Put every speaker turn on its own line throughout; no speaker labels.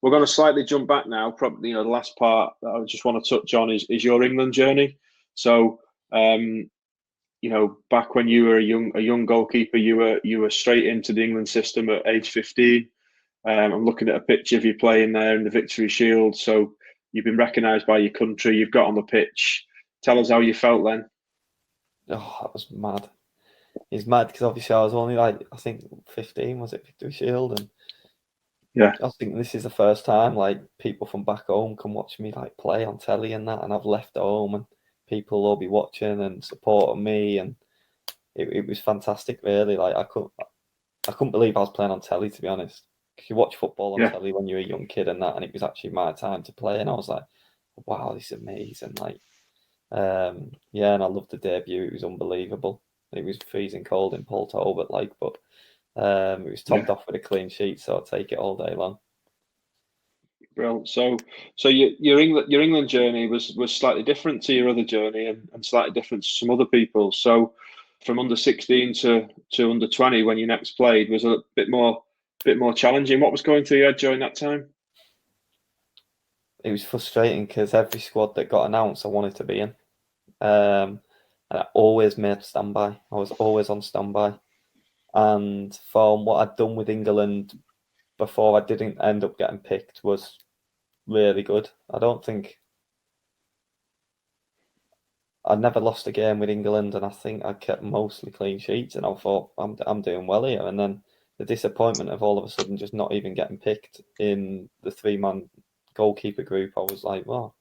we're going to slightly jump back now. Probably, the last part that I just want to touch on is your England journey. So, back when you were a young goalkeeper, you were straight into the England system at age 15. I'm looking at a picture of you playing there in the Victory Shield. So you've been recognised by your country. You've got on the pitch. Tell us how you felt then.
Oh, that was mad. It's mad because obviously I was only I think 15, was it, Victory Shield? And
yeah,
I think this is the first time people from back home can watch me play on telly and that, and I've left home and people will be watching and supporting me, and it was fantastic really. I couldn't believe I was playing on telly, to be honest. Because you watch football on telly when you're a young kid and that, and it was actually my time to play, and I was like, wow, this is amazing. And I loved the debut. It was unbelievable. It was freezing cold in Port Talbot, but it was topped off with a clean sheet, so I'll take it all day long.
Brilliant. So your England journey was slightly different to your other journey, and slightly different to some other people. So from under 16 to under 20, when you next played, was a bit more challenging. What was going through your head during that time?
It was frustrating because every squad that got announced, I wanted to be in. And I always made standby. I was always on standby. And from what I'd done with England before I didn't end up getting picked was really good. I don't think I'd never lost a game with England, and I think I kept mostly clean sheets, and I thought I'm doing well here. And then the disappointment of all of a sudden just not even getting picked in the 3-man goalkeeper group, I was like, well,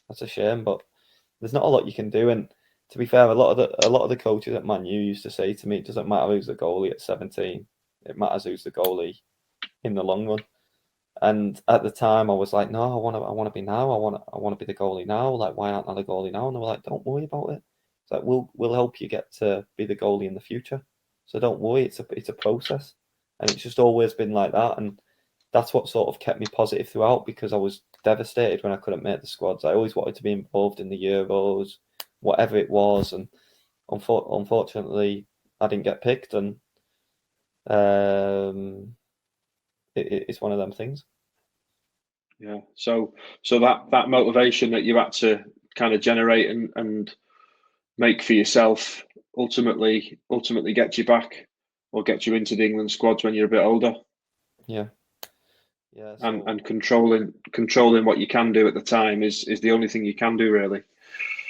that's a shame, but there's not a lot you can do. And to be fair, a lot of the coaches at Man U used to say to me, it doesn't matter who's the goalie at 17, it matters who's the goalie in the long run. And at the time, I was like, no, I want to be now. I want to be the goalie now. Why aren't I the goalie now? And they were like, don't worry about it. It's like we'll help you get to be the goalie in the future. So don't worry. It's a process, and it's just always been like that. And that's what sort of kept me positive throughout, because I was devastated when I couldn't make the squads. I always wanted to be involved in the Euros, whatever it was, and unfortunately, I didn't get picked, and it's one of them things.
Yeah. So that motivation that you had to kind of generate and make for yourself ultimately gets you back, or gets you into the England squads when you're a bit older.
Yeah. Yeah. So,
and controlling what you can do at the time is the only thing you can do, really.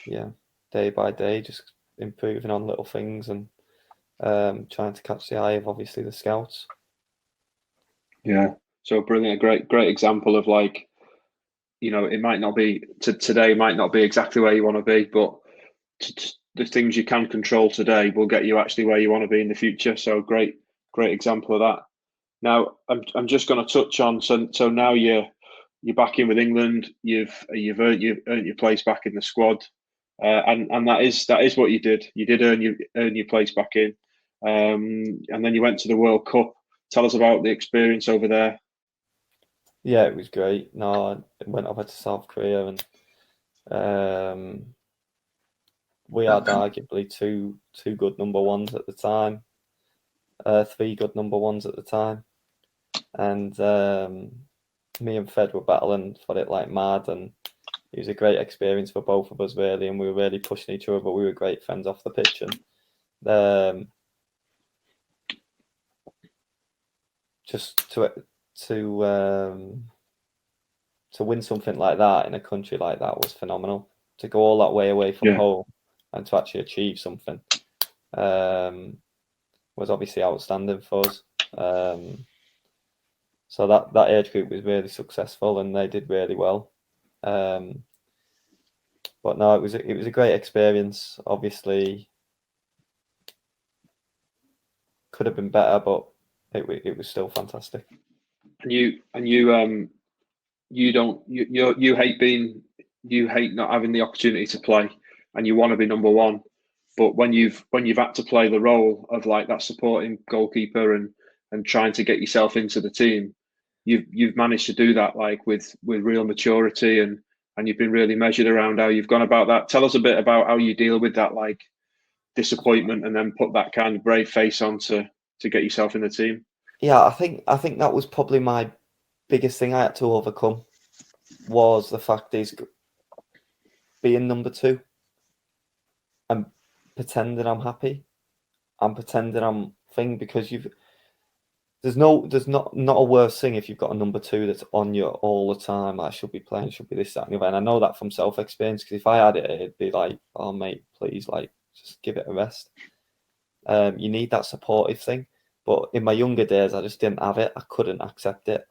Yeah. Day by day, just improving on little things and trying to catch the eye of obviously the scouts.
Yeah. So brilliant, a great example of it might not be today, might not be exactly where you want to be, but the things you can control today will get you actually where you want to be in the future. So great example of that. Now I'm just going to touch on so now you're back in with England. You've earned your place back in the squad, and that is what you did. You did earn your place back in, and then you went to the World Cup. Tell us about the experience over there.
Yeah, it was great. No, I went over to South Korea, and we had arguably two good number ones at the time, 3 good number ones at the time, and me and Fed were battling for it like mad, and it was a great experience for both of us really, and we were really pushing each other, but we were great friends off the pitch, and just to win something like that in a country like that was phenomenal. To go all that way away from home and to actually achieve something was obviously outstanding for us. So that age group was really successful and they did really well. But no, it was a great experience. Obviously, could have been better, but it was still fantastic.
And you hate not having the opportunity to play, and you want to be number one. But when you've had to play the role of like that supporting goalkeeper and trying to get yourself into the team, you've managed to do that like with real maturity, and you've been really measured around how you've gone about that. Tell us a bit about how you deal with that like disappointment and then put that kind of brave face on to get yourself in the team.
Yeah, I think that was probably my biggest thing I had to overcome was the fact is being number 2 and pretending I'm happy and pretending I'm thing, because there's not a worse thing if you've got a number 2 that's on you all the time. Like, should be playing, should be this, that, and the other. And I know that from self-experience, because if I had it, it'd be like, oh mate, please, like, just give it a rest. You need that supportive thing. But in my younger days, I just didn't have it. I couldn't accept it.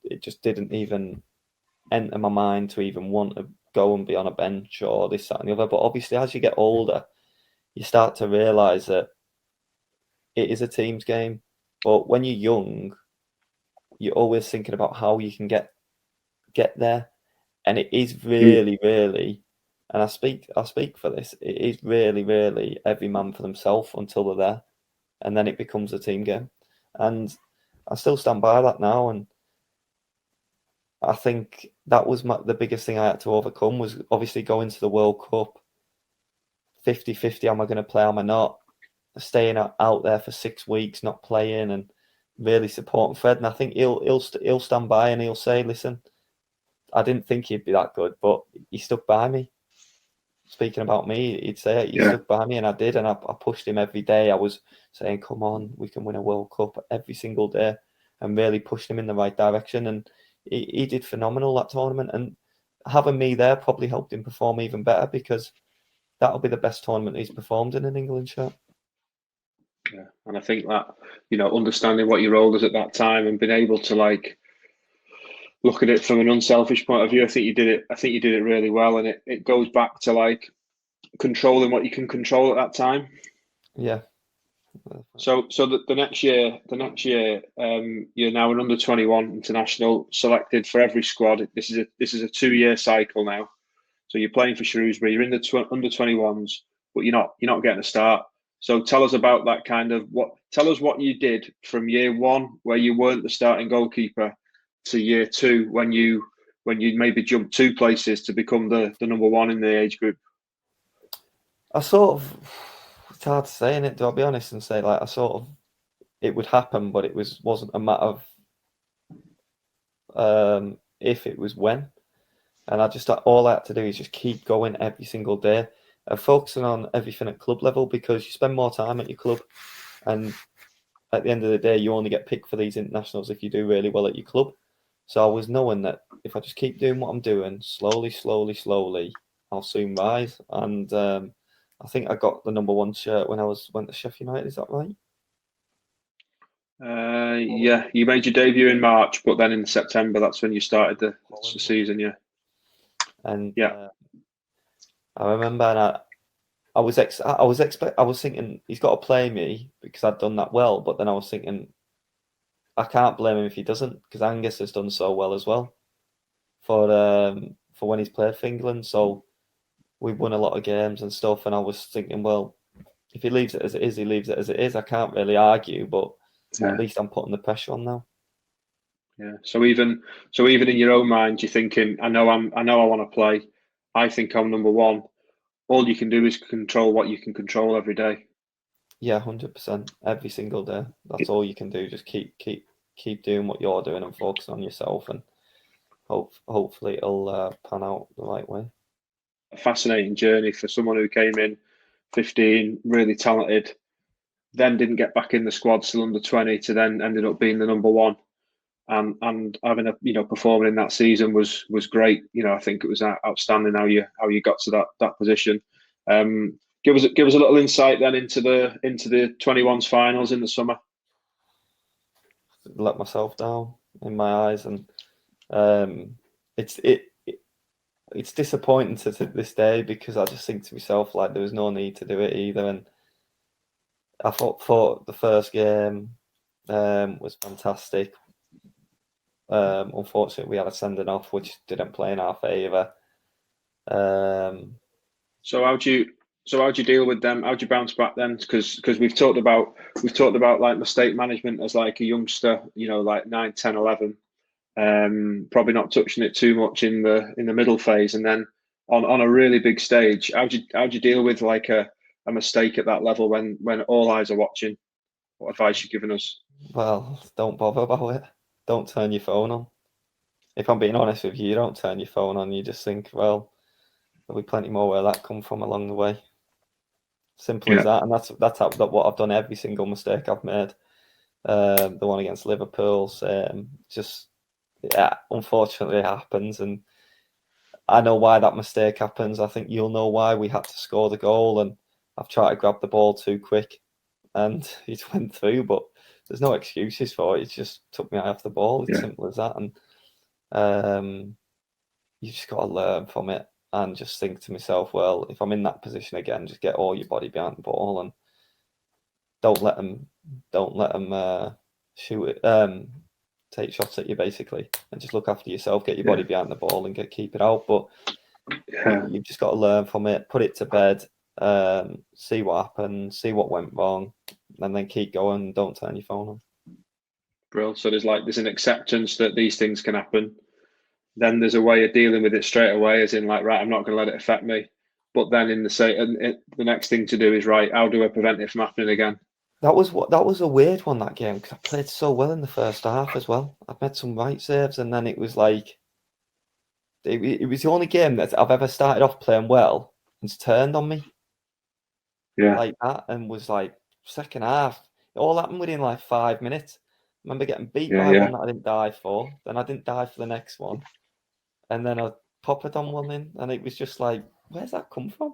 It just didn't even enter my mind to even want to go and be on a bench or this, that, and the other. But obviously, as you get older, you start to realise that it is a team's game. But when you're young, you're always thinking about how you can get there, and it is really, really, and I speak for this. It is really, really every man for themselves until they're there, and then it becomes a team game. And I still stand by that now. And I think that was the biggest thing I had to overcome, was obviously going to the World Cup 50-50. Am I going to play? Am I not? Staying out there for 6 weeks, not playing, and really supporting Fred. And I think he'll stand by and he'll say, listen, I didn't think he'd be that good, but he stuck by me. Speaking about me, he'd say he stuck by me, and I did, and I pushed him every day. I was saying, come on, we can win a World Cup every single day, and really pushed him in the right direction. And he did phenomenal that tournament, and having me there probably helped him perform even better, because that'll be the best tournament he's performed in an England shirt.
Yeah, and I think that, understanding what your role is at that time and being able to like look at it from an unselfish point of view, I think you did it really well, and it goes back to like controlling what you can control at that time.
Yeah.
So the next year, you're now an under-21 international selected for every squad. This is a 2-year cycle now. So you're playing for Shrewsbury. You're in the under-21s, but you're not getting a start. So tell us about that tell us what you did from year 1, where you weren't the starting goalkeeper, to year 2, when you maybe jumped 2 places to become the number 1 in the age group.
It's hard to say, innit? I'll be honest and say, like, it would happen, but it wasn't a matter of if, it was when. And all I had to do is just keep going every single day, focusing on everything at club level, because you spend more time at your club, and at the end of the day, you only get picked for these internationals if you do really well at your club. So I was knowing that if I just keep doing what I'm doing, slowly, I'll soon rise. And I think I got the number 1 shirt when I went to Sheffield United. Is that right?
Yeah, you made your debut in March, but then in September, that's when you started the season. Yeah.
And I remember, and I was thinking he's got to play me because I'd done that well. But then I was thinking, I can't blame him if he doesn't, because Angus has done so well as well for when he's played for England. So we've won a lot of games and stuff. And I was thinking, well, if he leaves it as it is, he leaves it as it is. I can't really argue, but at least I'm putting the pressure on now.
Yeah. So even in your own mind, you're thinking, I know I want to play. I think I'm number 1. All you can do is control what you can control every day.
Yeah, 100%. Every single day. That's all you can do. Just keep doing what you're doing and focus on yourself, and hopefully it'll pan out the right way.
A fascinating journey for someone who came in 15, really talented, then didn't get back in the squad, still under 20, to then ended up being the number 1. And having performing in that season was great. I think it was outstanding how you got to that position. Give us a little insight then into the 21s finals in the summer.
Let myself down in my eyes, and it's disappointing to this day, because I just think to myself, like, there was no need to do it either. And I thought the first game was fantastic. Unfortunately, we had a sending off which didn't play in our favour.
So how do you deal with them? How do you bounce back then? Because we've talked about like mistake management as like a youngster, like 9, 10, 11. Probably not touching it too much in the middle phase, and then on a really big stage, how do you deal with like a mistake at that level when all eyes are watching? What advice you giving us?
Well, don't bother about it. Don't turn your phone on. if I'm being honest with you, you don't turn your phone on. You just think, well, there'll be plenty more where that come from along the way. Simple as that. And that's what I've done. Every single mistake I've made. The one against Liverpool, unfortunately it happens, and I know why that mistake happens. I think you'll know why we had to score the goal, and I've tried to grab the ball too quick, and it went through. But there's no excuses for it. It just took me eye off the ball. It's simple as that, and you just got to learn from it and just think to myself, well, if I'm in that position again, just get all your body behind the ball and don't let them shoot it, take shots at you basically, and just look after yourself, get your body behind the ball and keep it out. But you've just got to learn from it, put it to bed, see what happened, see what went wrong, and then keep going. Don't turn your phone on.
Brilliant. So there's an acceptance that these things can happen. Then there's a way of dealing with it straight away, as in like, right, I'm not going to let it affect me. But then the next thing to do is, right, how do I prevent it from happening again?
That was a weird one, that game, because I played so well in the first half as well. I've made some right saves, and then it was like it was the only game that I've ever started off playing well and turned on me. Like that, and was like second half. It all happened within like 5 minutes. I remember getting beat by one that I didn't dive for. Then I didn't dive for the next one, and then I popped on one in, and it was just like, where's that come from?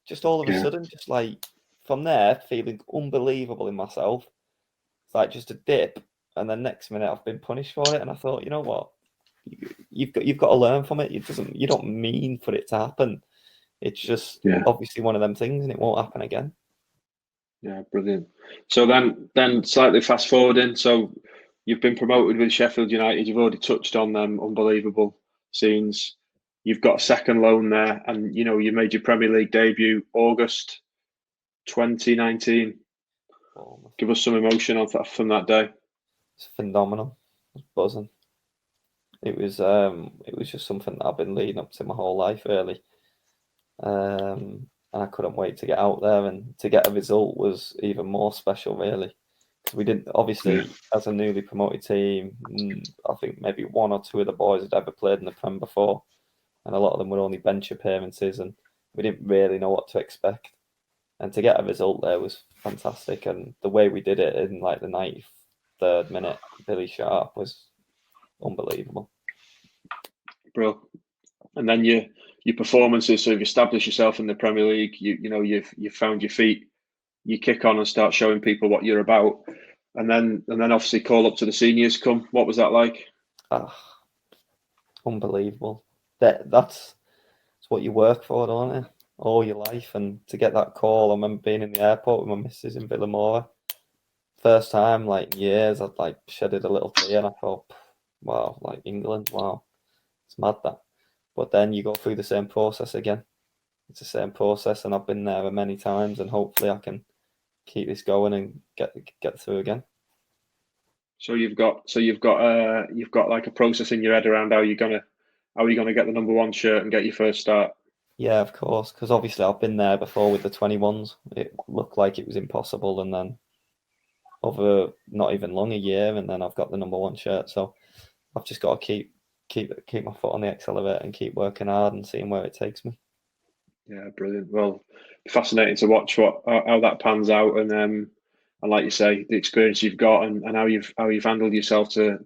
Just all of a sudden, just like from there, feeling unbelievable in myself. It's like just a dip, and then next minute I've been punished for it, and I thought, you know what, you've got to learn from it. You don't mean for it to happen. It's just obviously one of them things, and it won't happen again.
Yeah, brilliant. So then slightly fast forwarding. So you've been promoted with Sheffield United. You've already touched on them unbelievable scenes. You've got a second loan there, and you made your Premier League debut August 2019. Give us some emotion from that day.
It's phenomenal. It was buzzing. It was just something that I've been leading up to my whole life, really. And I couldn't wait to get out there, and to get a result was even more special, really. Because we didn't, obviously, as a newly promoted team, I think maybe one or two of the boys had ever played in the Prem before, and a lot of them were only bench appearances, and we didn't really know what to expect. And to get a result there was fantastic, and the way we did it in like the 93rd minute, Billy Sharp, was unbelievable.
Bro, and then your performances. So you've established yourself in the Premier League. You've found your feet. You kick on and start showing people what you're about, and then obviously call up to the seniors come. What was that like?
Unbelievable. That's what you work for, don't you? All your life, and to get that call. I remember being in the airport with my missus in Villamora. First time, like, in years, I'd like shedded a little tear, and I thought, wow, like England, wow, it's mad that. But then you go through the same process again. It's the same process, and I've been there many times, and hopefully I can keep this going and get through again.
So you've got like a process in your head around how you're gonna get the number one shirt and get your first start.
Yeah, of course, because obviously I've been there before with the 21s. It looked like it was impossible, and then over not even long a year, and then I've got the number one shirt. So I've just got to keep my foot on the accelerator and keep working hard and seeing where it takes me.
Yeah, brilliant. Well, fascinating to watch how that pans out, and like you say, the experience you've got and how you've handled yourself to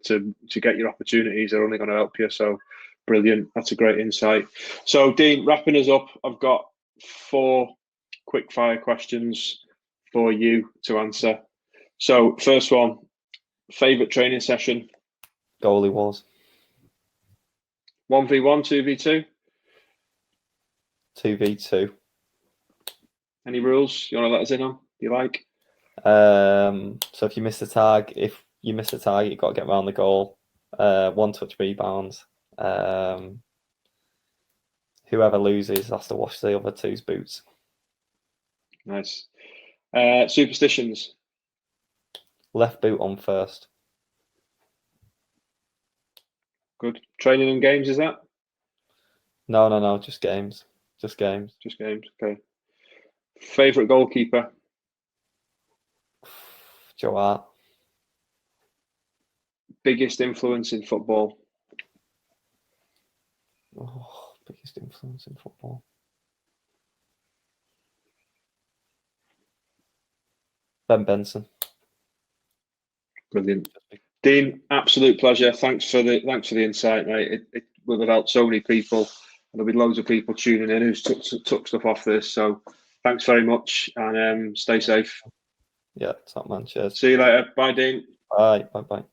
get your opportunities are only going to help you. So brilliant. That's a great insight. So Dean, wrapping us up, I've got 4 quick fire questions for you to answer. So first one, favorite training session?
Goalie wars.
1v1, 2v2?
2v2.
Any rules you want to let us in on? You like?
So if you miss the tag, you've got to get around the goal. 1-touch rebounds. Whoever loses has to wash the other two's boots.
Nice. Superstitions?
Left boot on first.
Good. Training and games, is that?
No, just games. Just games.
Okay. Favorite goalkeeper?
Joe Hart.
Biggest influence in football?
Biggest influence in football. Ben Benson.
Brilliant. Dean, absolute pleasure. Thanks for the insight, mate. It will have helped so many people. And there'll be loads of people tuning in who's took stuff off this. So thanks very much, and stay safe.
Yeah, top man. Cheers.
See you later. Bye, Dean.
Bye. Bye.